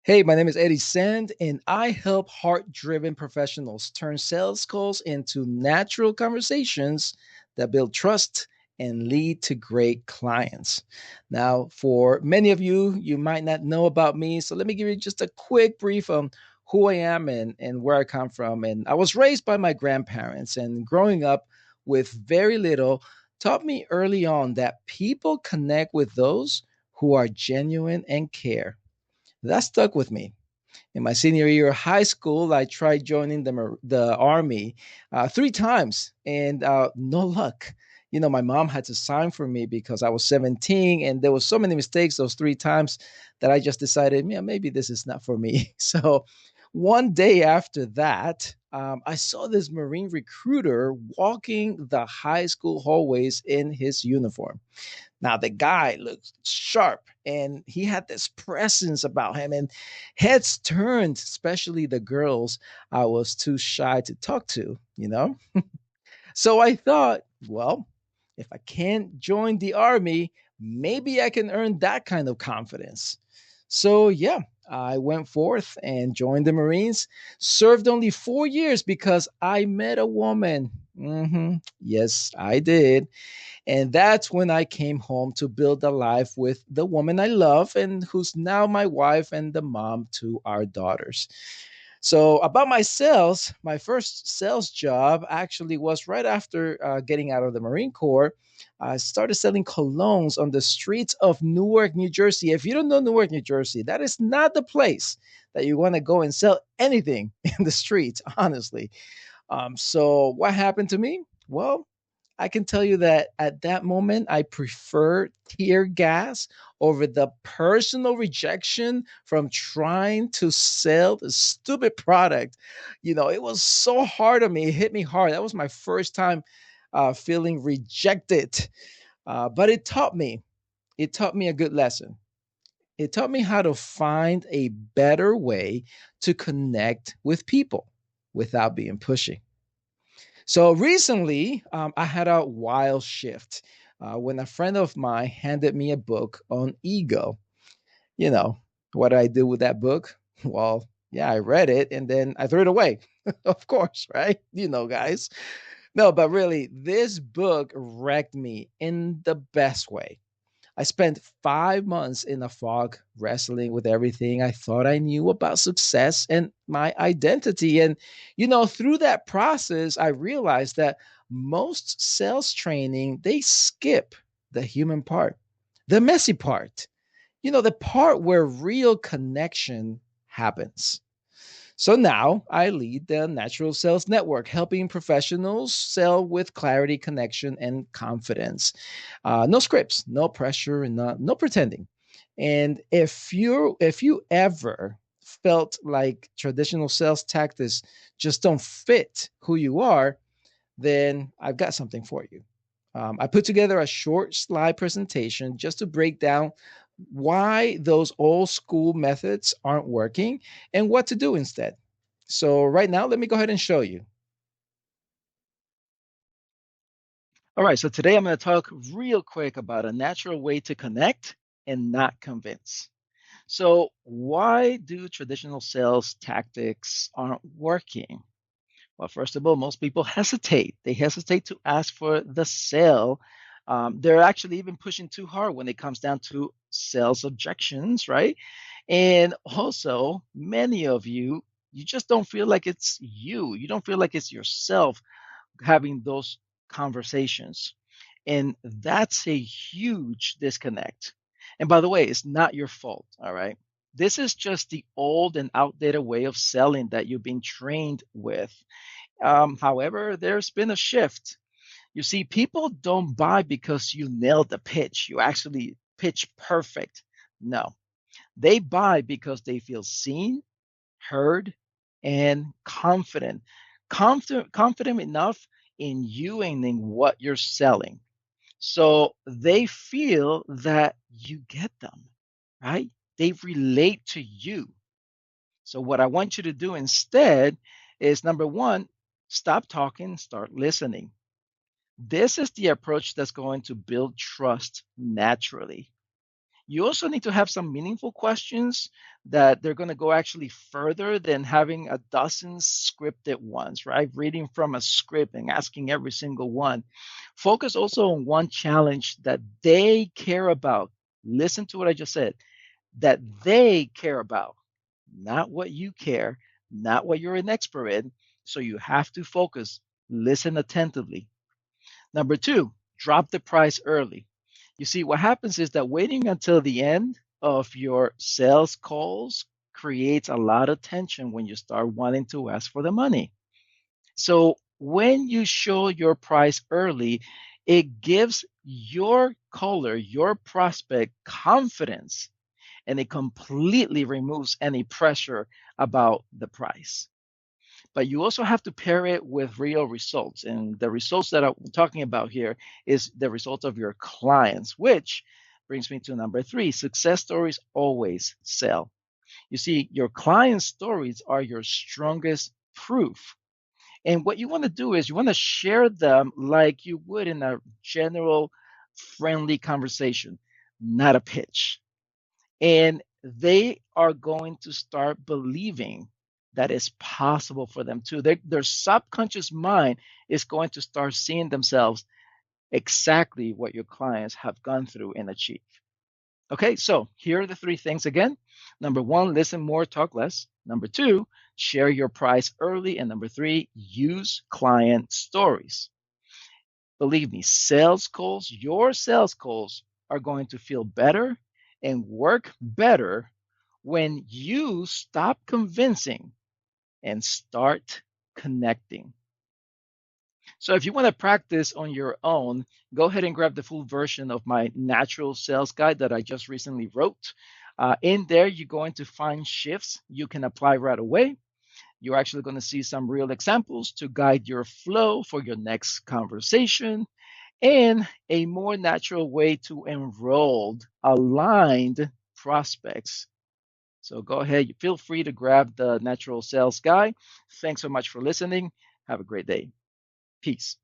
Hey, my name is Eddie Sand, and I help heart driven professionals turn sales calls into natural conversations that build trust and lead to great clients. Now, for many of you, you might not know about me, so let me give you just a quick brief on who I am and where I come from. And I was raised by my grandparents, and growing up with very little taught me early on that people connect with those who are genuine and care. That stuck with me. In my senior year of high school, I tried joining the army three times and no luck. My mom had to sign for me because I was 17 and there was so many mistakes those three times that I just decided, yeah, maybe this is not for me. So one day after that, I saw this Marine recruiter walking the high school hallways in his uniform. Now the guy looked sharp and he had this presence about him, and heads turned, especially the girls I was too shy to talk to. So I thought, well, if I can't join the army, maybe I can earn that kind of confidence. So yeah, I went forth and joined the Marines, served only 4 years because I met a woman. Yes, I did. And that's when I came home to build a life with the woman I love and who's now my wife and the mom to our daughters. So, about my sales, my first sales job actually was right after getting out of the Marine Corps. I started selling colognes on the streets of Newark, New Jersey. If you don't know Newark, New Jersey, that is not the place that you want to go and sell anything in the streets, honestly. So, what happened to me? Well, I can tell you that at that moment, I prefer tear gas over the personal rejection from trying to sell the stupid product. It was so hard on me. It hit me hard. That was my first time feeling rejected. But it taught me. It taught me a good lesson. It taught me how to find a better way to connect with people without being pushy. So recently, I had a wild shift when a friend of mine handed me a book on ego. You know, what did I do with that book? Well, yeah, I read it and then I threw it away. Of course, right? Guys. No, but really, this book wrecked me in the best way. I spent 5 months in a fog wrestling with everything I thought I knew about success and my identity. And, through that process, I realized that most sales training, they skip the human part, the messy part, the part where real connection happens. So now I lead the Natural Sales Network, helping professionals sell with clarity, connection, and confidence. No scripts, no pressure, and no pretending. And if you ever felt like traditional sales tactics just don't fit who you are, then I've got something for you. I put together a short slide presentation just to break down why those old school methods aren't working and what to do instead. So, right now, let me go ahead and show you. All right, so today I'm going to talk real quick about a natural way to connect and not convince. So, why do traditional sales tactics aren't working? Well, first of all, most people hesitate. They hesitate to ask for the sale. They're actually even pushing too hard when it comes down to sales objections, right? And also, many of you, you just don't feel like it's you. You don't feel like it's yourself having those conversations. And that's a huge disconnect. And by the way, it's not your fault, all right? This is just the old and outdated way of selling that you've been trained with. However, there's been a shift. You see, people don't buy because you nailed the pitch, you actually pitch perfect. No, they buy because they feel seen, heard, and confident. Confident enough in you and in what you're selling. So they feel that you get them, right? They relate to you. So, what I want you to do instead is number one, stop talking, start listening. This is the approach that's going to build trust naturally. You also need to have some meaningful questions that they're going to go actually further than having a dozen scripted ones, right? Reading from a script and asking every single one. Focus also on one challenge that they care about. Listen to what I just said, that they care about, not what you care, not what you're an expert in. So you have to focus, listen attentively. Number two, drop the price early. You see, what happens is that waiting until the end of your sales calls creates a lot of tension when you start wanting to ask for the money. So when you show your price early, it gives your caller, your prospect confidence, and it completely removes any pressure about the price. But you also have to pair it with real results. And the results that I'm talking about here is the results of your clients, which brings me to number three. Success stories always sell. You see, your client stories are your strongest proof. And what you want to do is you want to share them like you would in a general, friendly conversation, not a pitch. And they are going to start believing that it's possible for them too. Their subconscious mind is going to start seeing themselves exactly what your clients have gone through and achieved. Okay, so here are the three things again. Number one, listen more, talk less. Number two, share your price early. And number three, use client stories. Believe me, sales calls, your sales calls are going to feel better and work better when you stop convincing and start connecting. So, if you want to practice on your own, go ahead and grab the full version of my natural sales guide that I just recently wrote. In there, you're going to find shifts you can apply right away. You're actually going to see some real examples to guide your flow for your next conversation and a more natural way to enroll aligned prospects. So go ahead, feel free to grab the Natural Sales Guide. Thanks so much for listening. Have a great day. Peace.